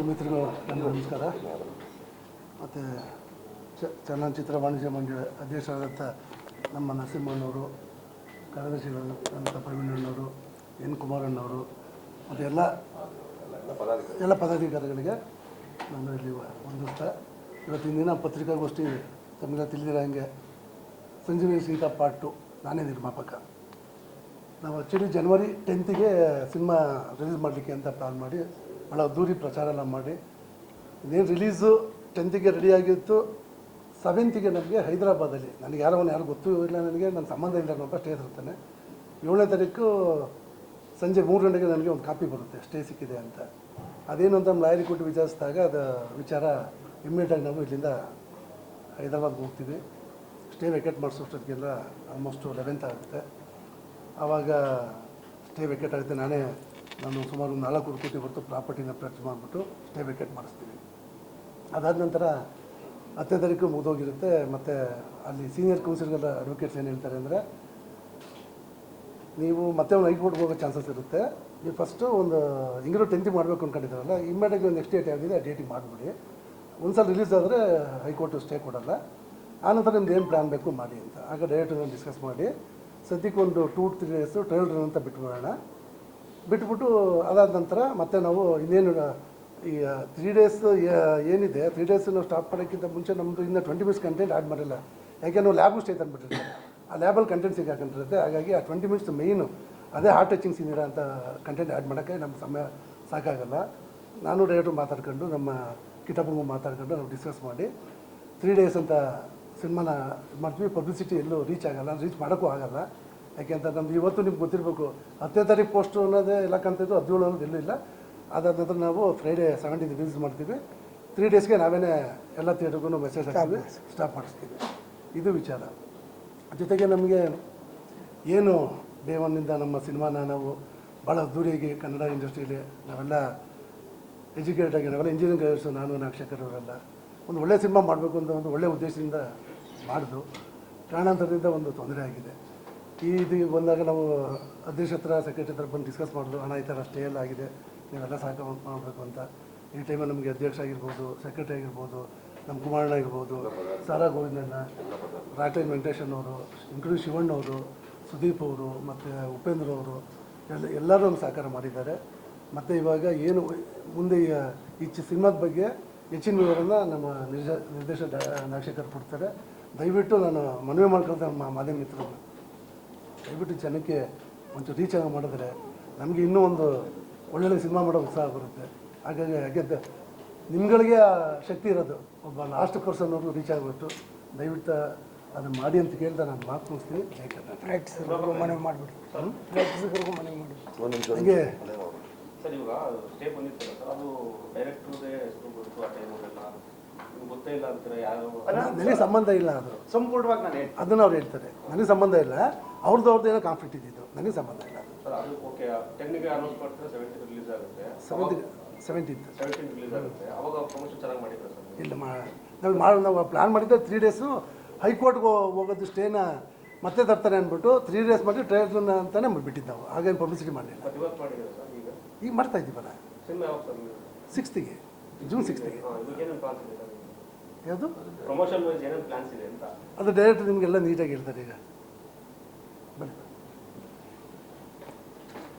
ಮಿತ್ರರು ನನ್ನ ನಮಸ್ಕಾರ. ಮತ್ತು ಚಲನಚಿತ್ರ ವಾಣಿಜ್ಯ ಮಂಡಳಿ ಅಧ್ಯಕ್ಷರಾದಂಥ ನಮ್ಮ ನರಸಿಂಹಣ್ಣವರು, ಕಾರ್ಯದರ್ಶಿಗಳಾದಂಥ ಪ್ರವೀಣಣ್ಣವರು, ಎನ್ ಕುಮಾರಣ್ಣವರು ಮತ್ತು ಎಲ್ಲ ಪದಾಧಿಕಾರಿಗಳಿಗೆ ನಾನು ಇಲ್ಲಿ ವಂದಿಸ್ತಾ, ಇವತ್ತಿನ ದಿನ ಪತ್ರಿಕಾಗೋಷ್ಠಿ ತಮಗೆಲ್ಲ ತಿಳಿದಿರೋ ಹಾಗೆ ಸಂಜೀವಿನಿ ಸೀತಾ ಪಾರ್ಟ್ 2 ನಾನೇ ನಿರ್ಮಾಪಕ. ನಾವು ಆ್ಯಕ್ಚುಲಿ ಜನವರಿ 10ಗೆ ಸಿನಿಮಾ ರಿಲೀಸ್ ಮಾಡಲಿಕ್ಕೆ ಅಂತ ಪ್ಲಾನ್ ಮಾಡಿ ಭಾಳ ಅದ್ದೂರಿ ಪ್ರಚಾರ ಎಲ್ಲ ಮಾಡಿ ಇದೇನು ರಿಲೀಸು 10ಗೆ ರೆಡಿಯಾಗಿತ್ತು. 7ಗೆ ನಮಗೆ ಹೈದರಾಬಾದಲ್ಲಿ, ನನಗೆ ಯಾರು ಗೊತ್ತೂ ಇಲ್ಲ, ನನಗೆ ನನ್ನ ಸಂಬಂಧ ಇಲ್ಲ, ನಾನು ಸ್ಟೇ ಇರ್ತಾನೆ. 7ನೇ ತಾರೀಕು ಸಂಜೆ 3 ಗಂಟೆಗೆ ನನಗೆ ಒಂದು ಕಾಪಿ ಬರುತ್ತೆ ಸ್ಟೇ ಸಿಕ್ಕಿದೆ ಅಂತ. ಅದೇನು ಅಂತ ನಮ್ಮ ಲಾಯರಿಗೆ ಕೊಟ್ಟು ವಿಚಾರಿಸಿದಾಗ ಅದು ವಿಚಾರ ಇಮ್ಮಿಡಿಯೇಟಾಗಿ ನಾವು ಇಲ್ಲಿಂದ ಹೈದರಾಬಾದ್ಗೆ ಹೋಗ್ತೀವಿ. ಸ್ಟೇ ವೆಕೇಟ್ ಮಾಡಿಸೋಷ್ಟೊತ್ತಿಗೆಲ್ಲ ಆಲ್ಮೋಸ್ಟು 11th ಆಗುತ್ತೆ. ಆವಾಗ ಸ್ಟೇ ವೆಕೇಟ್ ಆಗುತ್ತೆ. ನಾನು ಸುಮಾರು 4 ಕೋಟಿ ಹೊರತು ಪ್ರಾಪರ್ಟಿನ ಪರ್ಚೇಸ್ ಮಾಡಿಬಿಟ್ಟು ಸ್ಟೇ ವೆಕೇಟ್ ಮಾಡಿಸ್ತೀವಿ. ಅದಾದ ನಂತರ 10ನೇ ತಾರೀಕು ಮುಗಿದೋಗಿರುತ್ತೆ. ಮತ್ತು ಅಲ್ಲಿ ಸೀನಿಯರ್ ಕೌನ್ಸಿಲ್ಗಳ ಅಡ್ವೊಕೇಟ್ಸ್ ಏನು ಹೇಳ್ತಾರೆ ಅಂದರೆ, ನೀವು ಮತ್ತೆ ಒಂದು ಹೈಕೋರ್ಟ್ಗೆ ಹೋಗೋ ಚಾನ್ಸಸ್ ಇರುತ್ತೆ. ನೀವು ಫಸ್ಟು ಒಂದು ಹಿಂಗಿರೋ 10th ಮಾಡಬೇಕು ಅಂದ್ಕೊಂಡಿದ್ದಾರಲ್ಲ, ಇಮ್ಮಿಡಿಯೇಟಾಗಿ ಒಂದು ನೆಕ್ಸ್ಟ್ ಡೇಟ್ ಯಾವುದಿದೆ ಆ ಡೇಟಿಗೆ ಮಾಡಿಬಿಡಿ. ಒಂದು ಸಲ ರಿಲೀಸ್ ಆದರೆ ಹೈಕೋರ್ಟು ಸ್ಟೇ ಕೊಡೋಲ್ಲ. ಆನಂತರ ನಿಮ್ದು ಏನು ಪ್ಲ್ಯಾನ್ ಬೇಕು ಮಾಡಿ ಅಂತ. ಆಗ ಡೈರೆಕ್ಟರ್ ಡಿಸ್ಕಸ್ ಮಾಡಿ ಸದ್ಯಕ್ಕೆ ಒಂದು 2-3 ಡೇಸು ಟ್ರಯಲ್ ರನ್ ಅಂತ ಬಿಟ್ಬಿಡೋಣ. ಬಿಟ್ಬಿಟ್ಟು ಅದಾದ ನಂತರ ಮತ್ತೆ ನಾವು ಇನ್ನೇನು ಈ 3 ಡೇಸ್ ಏನಿದೆ 3 ಡೇಸ್ ನಾವು ಸ್ಟಾಪ್ ಮಾಡೋಕ್ಕಿಂತ ಮುಂಚೆ ನಮ್ಮದು ಇನ್ನೂ 20 ಮಿನಿಟ್ಸ್ ಕಂಟೆಂಟ್ ಆ್ಯಡ್ ಮಾಡಿಲ್ಲ. ಯಾಕೆ ನಾವು ಲ್ಯಾಬು ಸ್ಟೇ ತಂದುಬಿಟ್ಟಿರ್ತಾರೆ, ಆ ಲ್ಯಾಬಲ್ಲಿ ಕಂಟೆಂಟ್ ಸಿಗಾಕೊಂಡಿರುತ್ತೆ. ಹಾಗಾಗಿ ಆ 20 ಮಿನಿಟ್ಸ್ ಮೇಯ್ನು ಅದೇ ಹಾರ್ಟ್ ಟಚಿಂಗ್ ಸೀನ್ ಇರೋ ಅಂಥ ಕಂಟೆಂಟ್ ಆ್ಯಡ್ ಮಾಡೋಕ್ಕೆ ನಮ್ಮ ಸಮಯ ಸಾಕಾಗಲ್ಲ. ನಾನು ಡೈರೆಕ್ಟ್ರು ಮಾತಾಡ್ಕೊಂಡು ನಮ್ಮ ಕಿಟಪಂಗು ಮಾತಾಡ್ಕೊಂಡು ನಾವು ಡಿಸ್ಕಸ್ ಮಾಡಿ 3 ಡೇಸ್ ಅಂತ ಸಿನಿಮಾನ ಮಾಡ್ತೀವಿ. ಪಬ್ಲಿಸಿಟಿ ಎಲ್ಲೂ ರೀಚ್ ಆಗೋಲ್ಲ, ರೀಚ್ ಮಾಡೋಕ್ಕೂ ಆಗೋಲ್ಲ. ಯಾಕೆಂತ ನಮ್ದು ಇವತ್ತು ನಿಮ್ಗೆ ಗೊತ್ತಿರಬೇಕು, 10ನೇ ತಾರೀಕು ಪೋಸ್ಟು ಅನ್ನೋದೇ ಎಲ್ಲ ಕಾಣ್ತಿದ್ದು, 17 ಅನ್ನೋದು ಎಲ್ಲೂ ಇಲ್ಲ. ಅದಾದ ನಂತರ ನಾವು ಫ್ರೈಡೇ 17th ರಿಲೀಸ್ ಮಾಡ್ತೀವಿ. 3 ಡೇಸ್ಗೆ ನಾವೇ ಎಲ್ಲ ಥಿಯೇಟ್ರಿಗೂ ಮೆಸೇಜ್ ಹಾಕ್ತೀವಿ, ಸ್ಟಾಪ್ ಮಾಡಿಸ್ತೀವಿ. ಇದು ವಿಚಾರ. ಜೊತೆಗೆ ನಮಗೆ ಏನು ಡೇ ಒನ್ನಿಂದ ನಮ್ಮ ಸಿನಿಮಾನ ನಾವು ಭಾಳ ಅದ್ದೂರಿಯಾಗಿ ಕನ್ನಡ ಇಂಡಸ್ಟ್ರಿಯಲ್ಲಿ ನಾವೆಲ್ಲ ಎಜುಕೇಟೆಡ್ ಆಗಿ ನಾವೆಲ್ಲ ಇಂಜಿನಿಯರಿಂಗ್ ಗ್ರಾಜುಯೇಟ್ಸು, ನಾನು ನಾಕ್ಷಕರು ಅವರೆಲ್ಲ ಒಂದು ಒಳ್ಳೆಯ ಸಿನಿಮಾ ಮಾಡಬೇಕು ಅಂತ ಒಂದು ಒಳ್ಳೆಯ ಉದ್ದೇಶದಿಂದ ಮಾಡಿದ್ದು. ಕಾರಣಾಂತರದಿಂದ ಒಂದು ತೊಂದರೆ ಆಗಿದೆ. ಇದು ಬಂದಾಗ ನಾವು ಅಧ್ಯಕ್ಷ ಹತ್ರ, ಸೆಕ್ರೆಟರಿ ಹತ್ರ ಬಂದು ಡಿಸ್ಕಸ್ ಮಾಡಿದ್ರು, ಹಣ ಈ ಥರ ಸ್ಟೇ ಎಲ್ಲ ಆಗಿದೆ, ನೀವೆಲ್ಲ ಸಾಕು ಮಾಡಬೇಕು ಅಂತ. ಈ ಟೈಮಲ್ಲಿ ನಮಗೆ ಅಧ್ಯಕ್ಷ ಆಗಿರ್ಬೋದು, ಸೆಕ್ರೆಟರಿ ಆಗಿರ್ಬೋದು, ನಮ್ಮ ಕುಮಾರಣ್ಣ ಆಗಿರ್ಬೋದು, ಸಾರಾ ಗೋವಿಂದಣ್ಣ, ರಾಕ್ಲೈನ್ ವೆಂಕಟೇಶನ್ ಇನ್ಕ್ಲೂಡಿಂಗ್ ಶಿವಣ್ಣವರು, ಸುದೀಪ್ ಅವರು ಮತ್ತು ಉಪೇಂದ್ರ ಅವರು ಎಲ್ಲರೂ ನಮ್ಗೆ ಸಹಕಾರ ಮಾಡಿದ್ದಾರೆ. ಮತ್ತು ಇವಾಗ ಏನು ಮುಂದೆ ಈ ಸಿನಿಮಾದ ಬಗ್ಗೆ ಹೆಚ್ಚಿನ ವಿವರನ ನಮ್ಮ ನಿರ್ದೇಶಕ ನಾಕ್ಷಕರು ಕೊಡ್ತಾರೆ. ದಯವಿಟ್ಟು ನಾನು ಮನವಿ ಮಾಡ್ಕೊಳ್ತಾ ನಮ್ಮ ಮಾಧ್ಯಮ ಮಿತ್ರರು, ದಯವಿಟ್ಟು ಜನಕ್ಕೆ ಒಂಚೂರು ರೀಚ್ ಆಗಿ ಮಾಡಿದ್ರೆ ನಮಗೆ ಇನ್ನೂ ಒಂದು ಒಳ್ಳೊಳ್ಳೆ ಸಿನಿಮಾ ಮಾಡೋ ಉತ್ಸಾಹ ಬರುತ್ತೆ. ಹಾಗಾಗಿ ಹಾಗೆ ನಿಮ್ಗಳಿಗೆ ಆ ಶಕ್ತಿ ಇರೋದು, ಒಬ್ಬ ಲಾಸ್ಟ್ ಪರ್ಸನ್ನವರು ರೀಚ್ ಆಗಿಬಿಟ್ಟು ದಯವಿಟ್ಟು ಅದನ್ನು ಮಾಡಿ ಅಂತ ಕೇಳ್ತಾ ನಾನು ಮಾತು ಮುಗಿಸ್ತೀನಿ. ಜೈ ಕರ್ನಾಟಕ. ಮನವಿ ಮಾಡಿಬಿಡಿ, ಮನವಿ ಮಾಡಿ ಹಂಗೆ ಸರ್. ಇವಾಗ ಸ್ಟೇ ಬಂದಿತ್ತಲ್ಲ ಸರ್, ಅದು ಡೈರೆಕ್ಟ್ರಿಗೆ ಹೆಸರು ಗೊತ್ತು, ಆ ಟೈಮಲ್ಲೆಲ್ಲ ನಿಮ್ಗೆ ಗೊತ್ತೇ ಇಲ್ಲ ಅಂತಾರೆ ಯಾರು? ನನಗೆ ಸಂಬಂಧ ಇಲ್ಲ, ಅದು ಸಂಪೂರ್ಣವಾಗಿ ನಾನು ಅದನ್ನು ಅವ್ರು ಹೇಳ್ತಾರೆ. ನನಗೆ ಸಂಬಂಧ ಇಲ್ಲ, ಅವ್ರದ್ದು ಏನೋ ಕಾನ್ಫ್ಲಿಕ್ಟ್ ಇದ್ದಿದ್ದು, ನನಗೆ ಸಂಬಂಧ ಇಲ್ಲ ಅದು. ಸರ್ ಅದು ಓಕೆ, 10ಗೆ ಅನೌನ್ಸ್ ಮಾಡ್ತಾರೆ, 17th ರಿಲೀಸ್ ಆಗುತ್ತೆ, 17th ರಿಲೀಸ್ ಆಗುತ್ತೆ. ಅವಾಗ ಪ್ರಮೋಷನ್ ಚೆನ್ನಾಗಿ ಮಾಡಿದ್ರು ಸರ್? ಇಲ್ಲ, ನಾವು ಪ್ಲ್ಯಾನ್ ಮಾಡಿದ್ದೆ 3 ಡೇಸು ಹೈಕೋರ್ಟ್ಗೆ ಹೋಗೋದು ಸ್ಟೇನ ಮತ್ತೆ ತರ್ತಾರೆ ಅಂದ್ಬಿಟ್ಟು 3 ಡೇಸ್ ಮಾಡಿ ಟ್ರಯಲ್ ಅಂತಲೇ ಬಿಟ್ಟಿದ್ದು ನಾವು. ಹಾಗೇನು ಪಬ್ಲಿಸಿಟಿ ಮಾಡಲಿಲ್ಲ. ಇವತ್ತು ಮಾಡಿದ್ದಾರೆ ಸರ್? ಈಗ ಮಾಡ್ತಾ ಇದ್ದೀವಲ್ಲ, ಸಿನಿಮಾ ಯಾವಾಗ ಸರ್? 6th June 6th. ಏನೇನು ಪ್ಲಾನ್ಸ್ ಇದೆ ಸರ್? ಯಾವುದು ಪ್ರಮೋಷನ್ ವೈಸ್ ಏನೇನು ಪ್ಲಾನ್ಸ್ ಇದೆ ಅಂತ ಅದು ಡೈರೆಕ್ಟ್ ನಿಮಗೆಲ್ಲ ನೀಟಾಗಿ ಹೇಳ್ತಾರೆ. ಈಗ ಬನ್ನಿ.